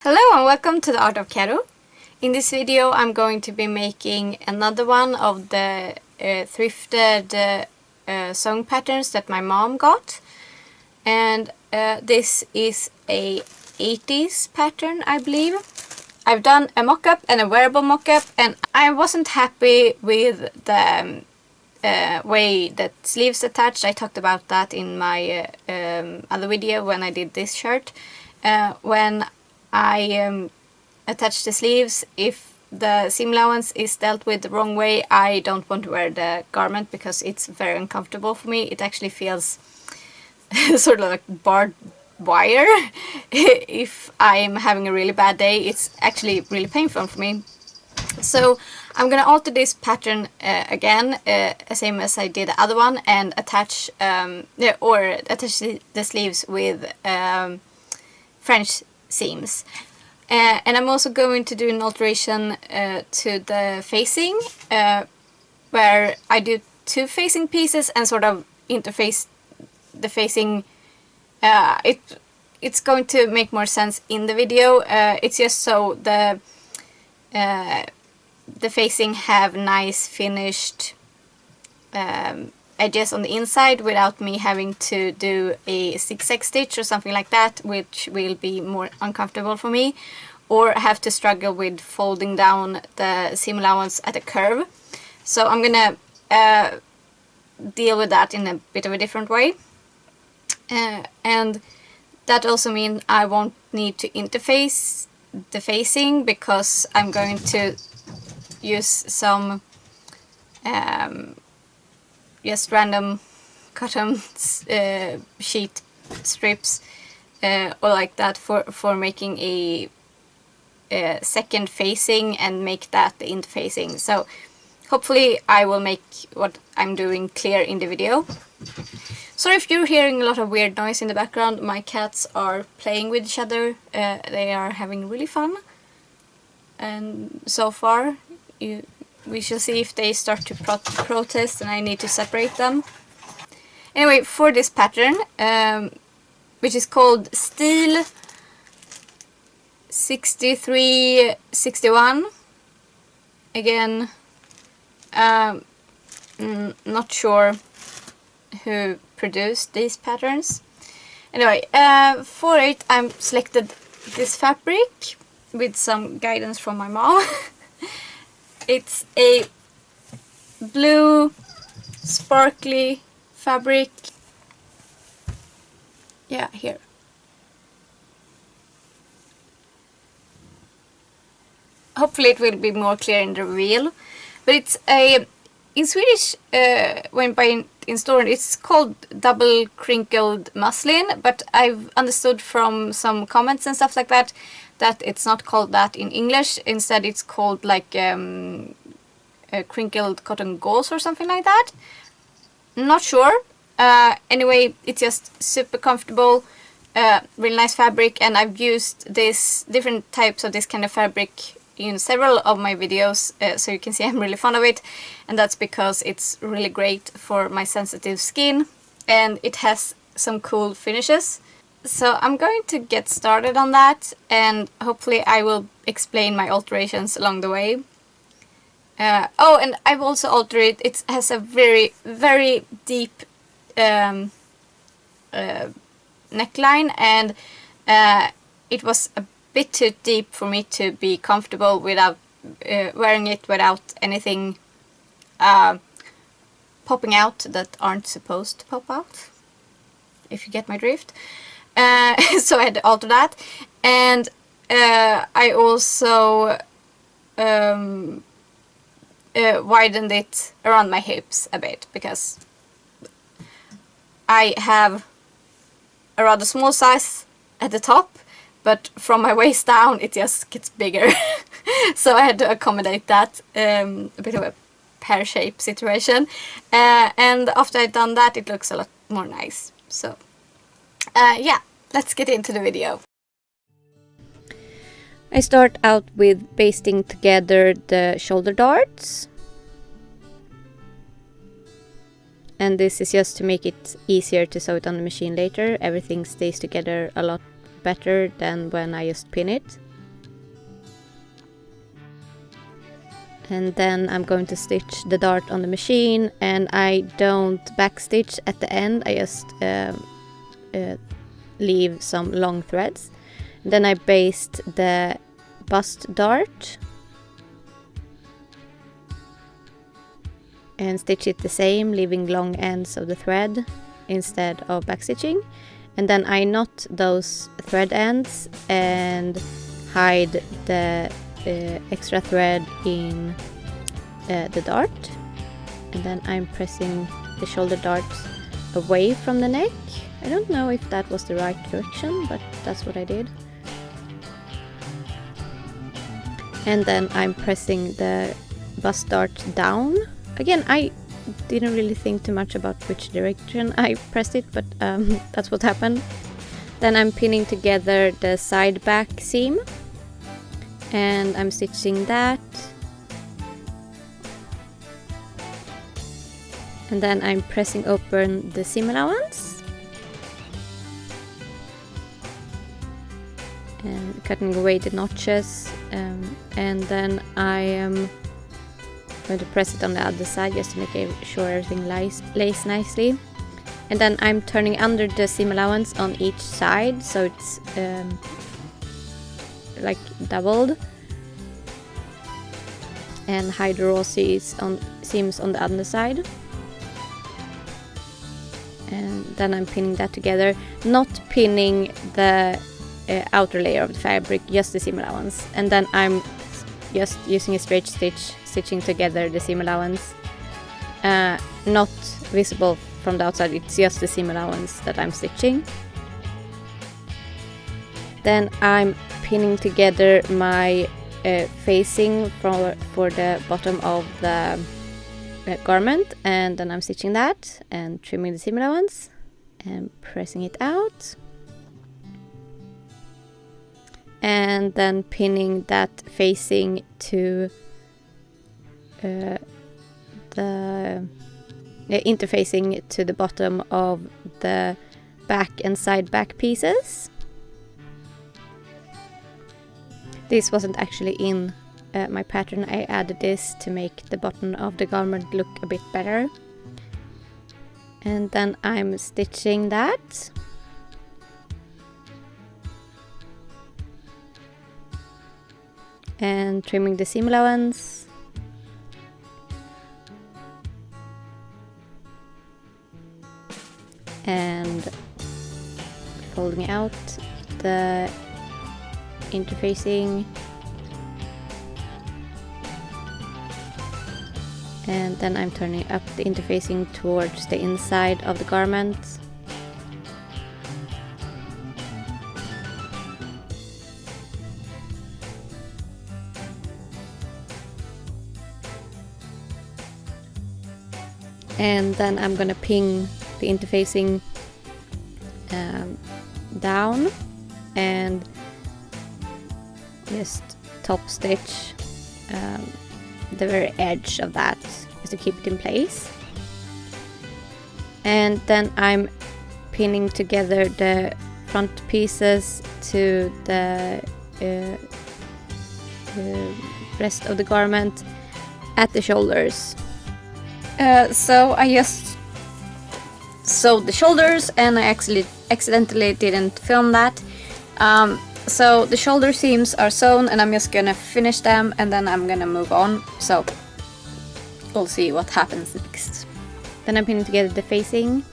Hello and welcome to the Art of Caro. In this video I'm going to be making another one of the thrifted sewing patterns that my mom got. And this is a 80s pattern, I believe. I've done a mock-up and a wearable mock-up, and I wasn't happy with the way that sleeves attached. I talked about that in my other video when I did this shirt. When I attach the sleeves, if the seam allowance is dealt with the wrong way, I don't want to wear the garment because it's very uncomfortable for me. It actually feels sort of like barbed wire. If I'm having a really bad day, it's actually really painful for me. So I'm gonna alter this pattern again, same as I did the other one, and attach attach the sleeves with French seams. And I'm also going to do an alteration to the facing, where I do two facing pieces and sort of interface the facing. It's going to make more sense in the video. It's just so the facing have nice finished edges on the inside without me having to do a zigzag stitch or something like that, which will be more uncomfortable for me, or have to struggle with folding down the seam allowance at a curve. So I'm gonna deal with that in a bit of a different way, and that also means I won't need to interface the facing, because I'm going to use some just random cotton sheet strips or like that for making a second facing and make that the interfacing. So hopefully I will make what I'm doing clear in the video. Sorry if you're hearing a lot of weird noise in the background. My cats are playing with each other. They are having really fun, and so far we shall see if they start to protest and I need to separate them. Anyway, for this pattern, which is called STIL 6361, again, not sure who produced these patterns. Anyway, for it I selected this fabric with some guidance from my mom. It's a blue sparkly fabric. Yeah, here. Hopefully it will be more clear in the reveal. But it's a, in Swedish, when buying in store, it's called double crinkled muslin, but I've understood from some comments and stuff like that it's not called that in English. Instead it's called like a crinkled cotton gauze or something like that. Not sure. Anyway, it's just super comfortable, really nice fabric, and I've used this different types of this kind of fabric in several of my videos, so you can see I'm really fond of it, and that's because it's really great for my sensitive skin and it has some cool finishes. So I'm going to get started on that, and hopefully I will explain my alterations along the way. Oh, and I've also altered it. It has a very, very deep neckline, and it was a bit too deep for me to be comfortable without wearing it without anything popping out that aren't supposed to pop out, if you get my drift. So I had to alter that, and I also widened it around my hips a bit, because I have a rather small size at the top, but from my waist down it just gets bigger. So I had to accommodate that, a bit of a pear-shaped situation, and after I'd done that it looks a lot more nice. So yeah, let's get into the video. I start out with pasting together the shoulder darts, and this is just to make it easier to sew it on the machine later. Everything stays together a lot better than when I just pin it. And then I'm going to stitch the dart on the machine, and I don't backstitch at the end. I just leave some long threads. Then I baste the bust dart and stitch it the same, leaving long ends of the thread instead of backstitching. And then I knot those thread ends and hide the extra thread in the dart. And then I'm pressing the shoulder darts away from the neck. I don't know if that was the right direction, but that's what I did. And then I'm pressing the bust dart down. Again, I didn't really think too much about which direction I pressed it, but that's what happened. Then I'm pinning together the side back seam, and I'm stitching that. And then I'm pressing open the seam allowance and cutting away the notches, and then I am going to press it on the other side just to make sure everything lays nicely. And then I'm turning under the seam allowance on each side, so it's like doubled, and hide the raw seams on the underside. And then I'm pinning that together, not pinning the outer layer of the fabric, just the seam allowance. And then I'm just using a straight stitch, stitching together the seam allowance, not visible from the outside, it's just the seam allowance that I'm stitching. Then I'm pinning together my facing for the bottom of the garment, and then I'm stitching that and trimming the seam allowance and pressing it out, and then pinning that facing to the interfacing to the bottom of the back and side back pieces. This wasn't actually in my pattern. I added this to make the bottom of the garment look a bit better. And then I'm stitching that. And trimming the seam allowance. And folding out the interfacing, and then I'm turning up the interfacing towards the inside of the garment. And then I'm gonna pin the interfacing down and just top stitch the very edge of that just to keep it in place. And then I'm pinning together the front pieces to the rest of the garment at the shoulders. So I just sewed the shoulders, and I accidentally didn't film that. So the shoulder seams are sewn, and I'm just gonna finish them, and then I'm gonna move on. So we'll see what happens next. Then I'm pinning together the facing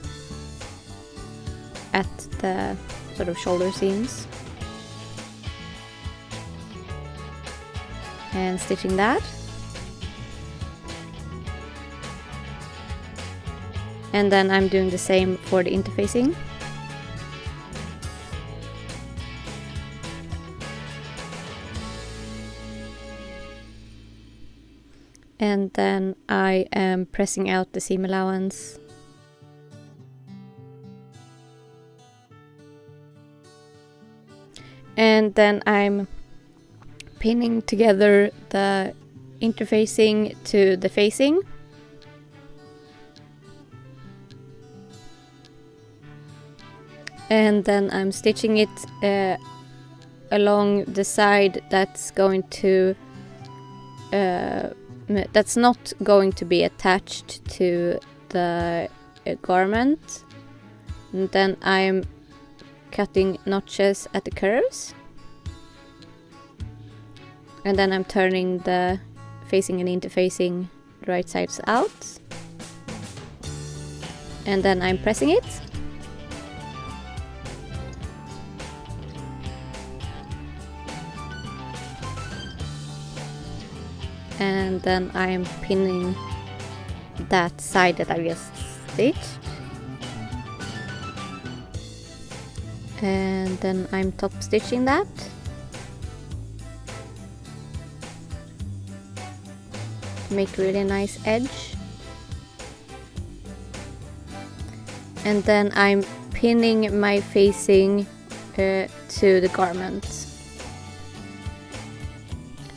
at the sort of shoulder seams and stitching that. And then I'm doing the same for the interfacing. And then I am pressing out the seam allowance. And then I'm pinning together the interfacing to the facing. And then I'm stitching it along the side that's going to that's not going to be attached to the garment. And then I'm cutting notches at the curves. And then I'm turning the facing and interfacing right sides out. And then I'm pressing it. And then I'm pinning that side that I just stitched. And then I'm top stitching that. Make really nice edge. And then I'm pinning my facing to the garment.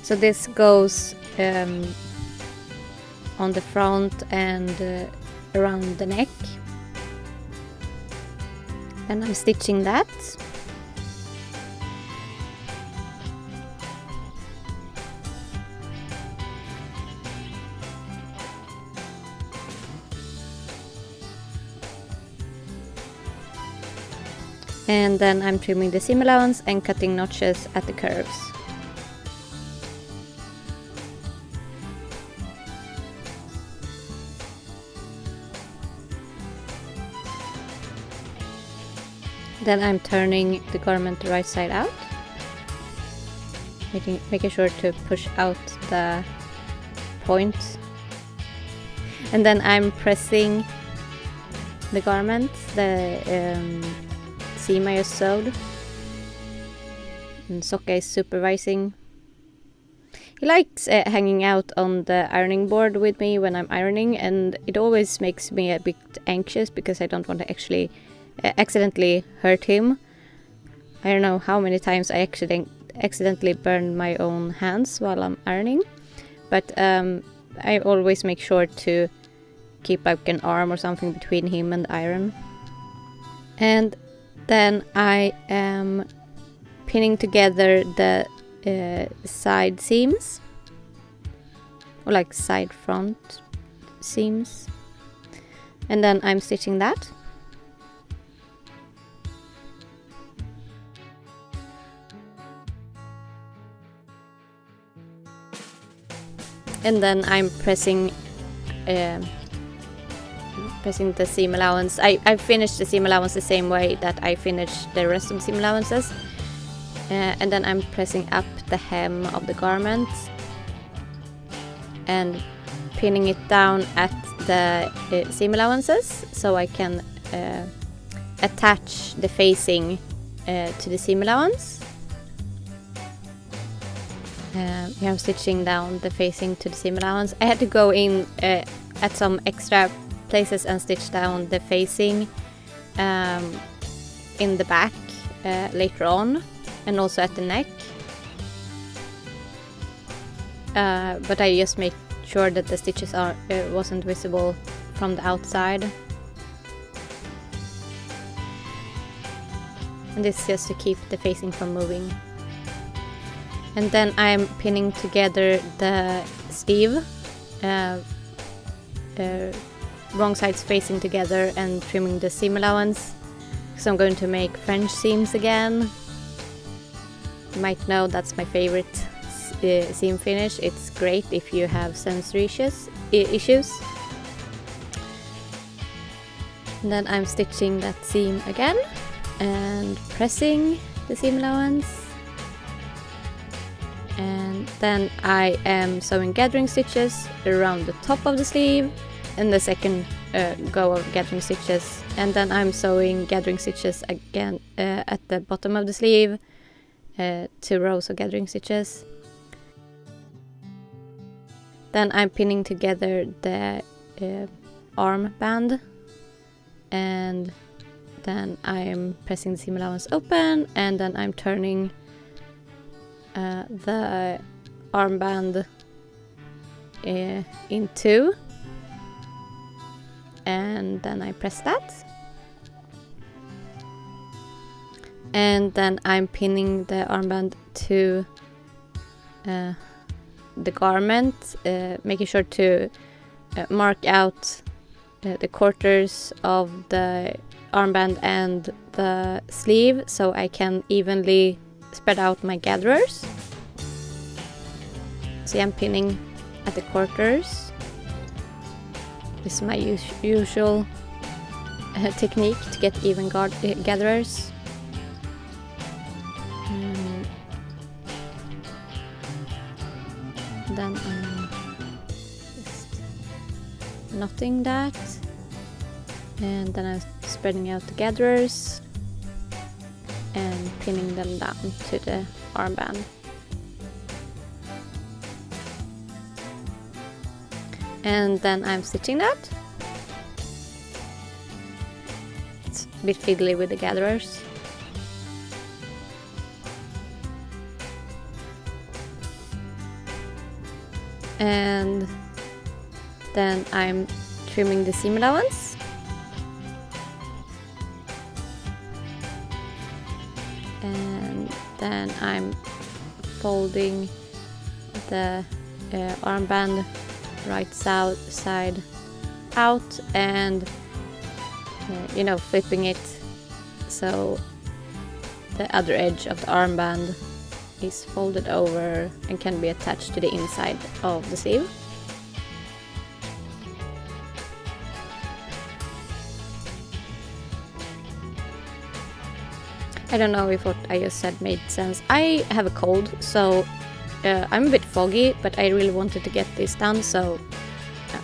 So this goes on the front and around the neck. And I'm stitching that. And then I'm trimming the seam allowance and cutting notches at the curves. Then I'm turning the garment right side out, making sure to push out the point. And then I'm pressing the garment, the seam I just sewed. And Sokka is supervising. He likes hanging out on the ironing board with me when I'm ironing, and it always makes me a bit anxious because I don't want to actually accidentally hurt him. I don't know how many times I accidentally burned my own hands while I'm ironing, but I always make sure to keep like an arm or something between him and the iron. And then I am pinning together the side seams, or like side front seams, and then I'm stitching that. And then I'm pressing the seam allowance. I finished the seam allowance the same way that I finished the rest of the seam allowances. And then I'm pressing up the hem of the garment and pinning it down at the seam allowances so I can attach the facing to the seam allowance. I'm stitching down the facing to the seam allowance. I had to go in at some extra places and stitch down the facing in the back later on, and also at the neck. But I just made sure that the stitches wasn't visible from the outside. And this is just to keep the facing from moving. And then I'm pinning together the sleeve, wrong sides facing together, and trimming the seam allowance, because I'm going to make French seams again. You might know that's my favorite seam finish. It's great if you have sensory issues. And then I'm stitching that seam again and pressing the seam allowance. And then I am sewing gathering stitches around the top of the sleeve and the second go of gathering stitches, and then I'm sewing gathering stitches again at the bottom of the sleeve, 2 rows of gathering stitches. Then I'm pinning together the armband, and then I'm pressing the seam allowance open, and then I'm turning the armband in 2, and then I press that, and then I'm pinning the armband to the garment, making sure to mark out the quarters of the armband and the sleeve so I can evenly spread out my gatherers. See, I'm pinning at the quarters. This is my usual technique to get even gatherers. Then I'm just knotting that, and then I'm spreading out the gatherers and pinning them down to the armband. And then I'm stitching that. It's a bit fiddly with the gatherers. And then I'm trimming the seam allowance. And then I'm folding the armband right side out and flipping it so the other edge of the armband is folded over and can be attached to the inside of the sleeve. I don't know if what I just said made sense. I have a cold, so I'm a bit foggy, but I really wanted to get this done, so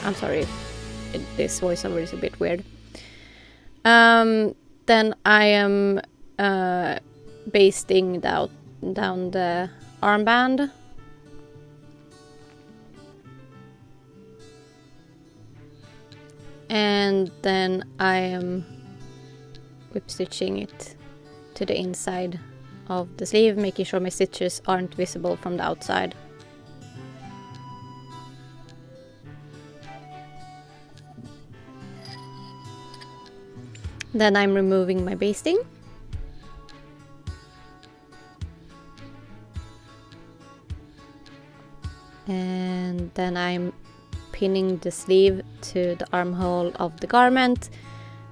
I'm sorry if this voiceover is a bit weird. Then I am basting down the armband. And then I am whip stitching it to the inside of the sleeve, making sure my stitches aren't visible from the outside. Then I'm removing my basting. And then I'm pinning the sleeve to the armhole of the garment,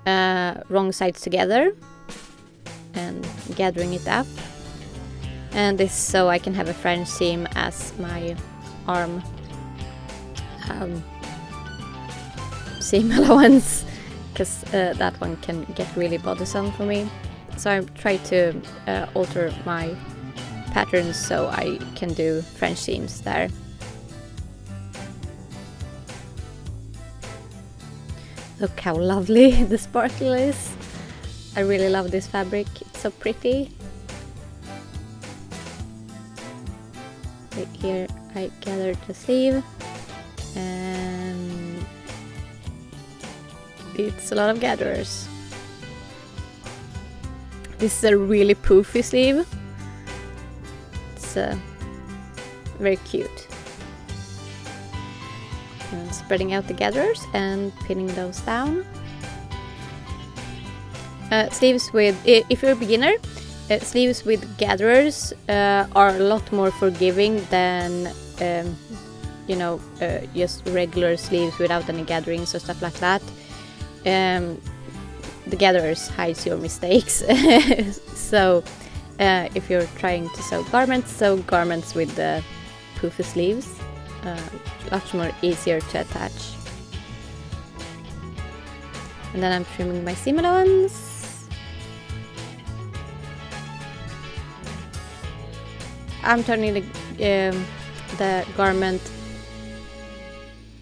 wrong sides together, and gathering it up. And this so I can have a French seam as my arm seam allowance, because that one can get really bothersome for me. So I try to alter my patterns so I can do French seams there. Look how lovely the sparkle is. I really love this fabric, it's so pretty. Right here I gathered the sleeve and it's a lot of gatherers. This is a really poofy sleeve. It's very cute. And spreading out the gatherers and pinning those down. Sleeves with, if you're a beginner, sleeves with gatherers are a lot more forgiving than just regular sleeves without any gatherings or stuff like that. The gatherers hides your mistakes. So if you're trying to sew garments with the poofy sleeves, much more easier to attach. And then I'm trimming my seam allowance. I'm turning the garment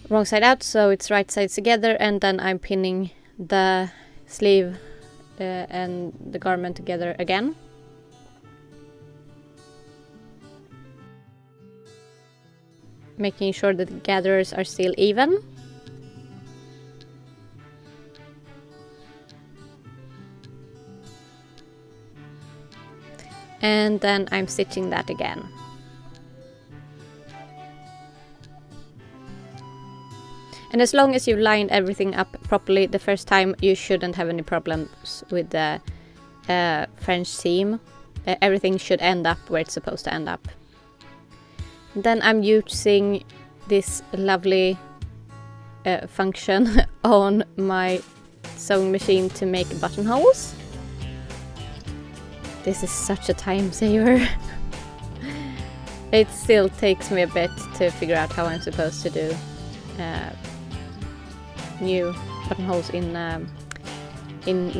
wrong side out so it's right sides together, and then I'm pinning the sleeve and the garment together again. Making sure that the gatherers are still even. And then I'm stitching that again. And as long as you lined everything up properly the first time, you shouldn't have any problems with the French seam. Everything should end up where it's supposed to end up. Then I'm using this lovely function on my sewing machine to make buttonholes. This is such a time saver. It still takes me a bit to figure out how I'm supposed to do new buttonholes in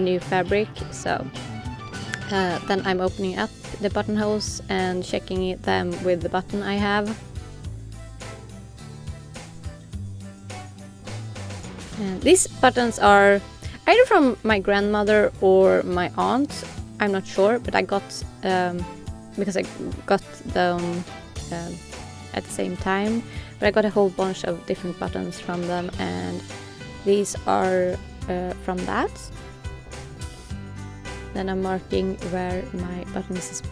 new fabric. So then I'm opening up the buttonholes and checking them with the button I have. And these buttons are either from my grandmother or my aunt. I'm not sure, but I got because I got them at the same time. But I got a whole bunch of different buttons from them, and these are from that. Then I'm marking where my buttons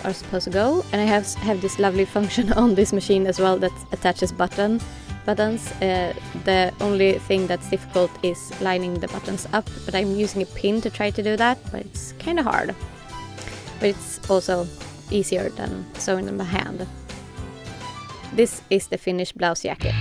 are supposed to go, and I have this lovely function on this machine as well that attaches buttons. The only thing that's difficult is lining the buttons up, but I'm using a pin to try to do that, but it's kind of hard. But it's also easier than sewing them by hand. This is the finished blouse jacket.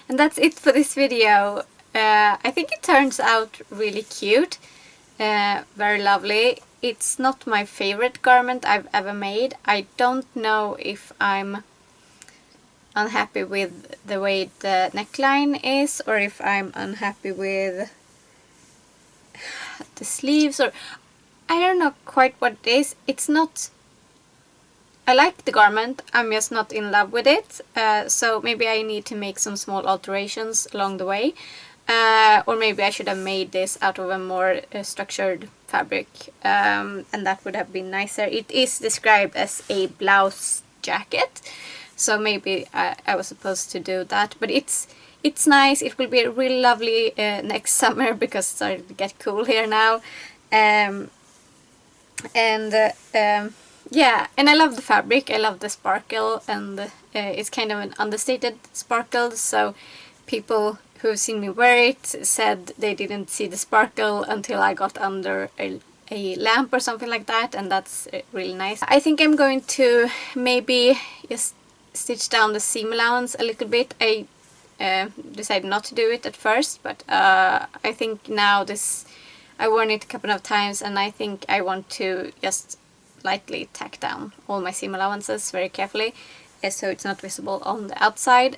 And that's it for this video. I think it turns out really cute, very lovely. It's not my favorite garment I've ever made. I don't know if I'm unhappy with the way the neckline is, or if I'm unhappy with the sleeves, or I don't know quite what it is. It's not... I like the garment, I'm just not in love with it, so maybe I need to make some small alterations along the way, or maybe I should have made this out of a more structured fabric, and that would have been nicer. It is described as a blouse jacket, so maybe I was supposed to do that, but it's nice. It will be really lovely next summer because it's starting to get cool here now, yeah, and I love the fabric, I love the sparkle, and it's kind of an understated sparkle, so people who've seen me wear it said they didn't see the sparkle until I got under a lamp or something like that, and that's really nice. I think I'm going to maybe just stitch down the seam allowance a little bit. I decided not to do it at first, but I think now I've worn it a couple of times, and I think I want to just lightly tack down all my seam allowances very carefully, so it's not visible on the outside.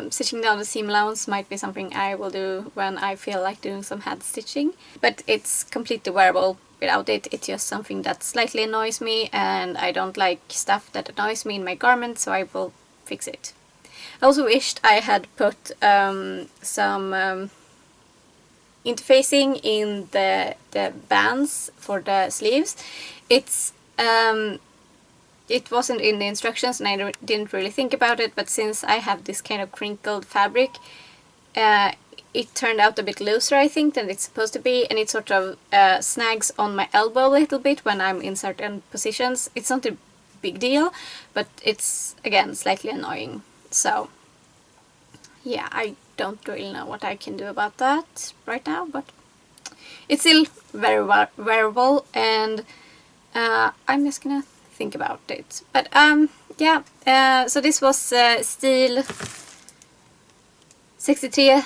Stitching down the seam allowance might be something I will do when I feel like doing some hand stitching, but it's completely wearable without it. It's just something that slightly annoys me, and I don't like stuff that annoys me in my garment, so I will fix it. I also wished I had put some interfacing in the bands for the sleeves. It wasn't in the instructions, and I didn't really think about it, but since I have this kind of crinkled fabric, it turned out a bit looser, I think, than it's supposed to be, and it sort of snags on my elbow a little bit when I'm in certain positions. It's not a big deal, but it's, again, slightly annoying. So, yeah, I don't really know what I can do about that right now, but it's still very wearable, and I'm just gonna think about it. But yeah, so this was STIL 63.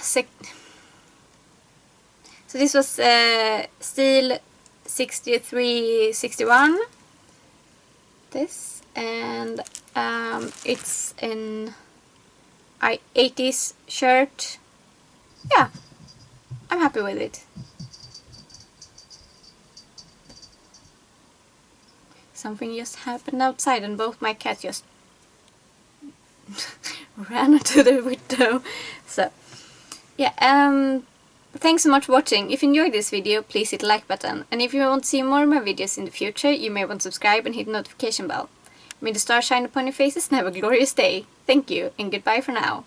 So this was STIL 6361. This, and it's an 80s shirt. yeah, I'm happy with it. Something just happened outside and both my cats just ran to the window. So, yeah, thanks so much for watching. If you enjoyed this video, please hit the like button. And if you want to see more of my videos in the future, you may want to subscribe and hit the notification bell. May the stars shine upon your faces and have a glorious day. Thank you, and goodbye for now.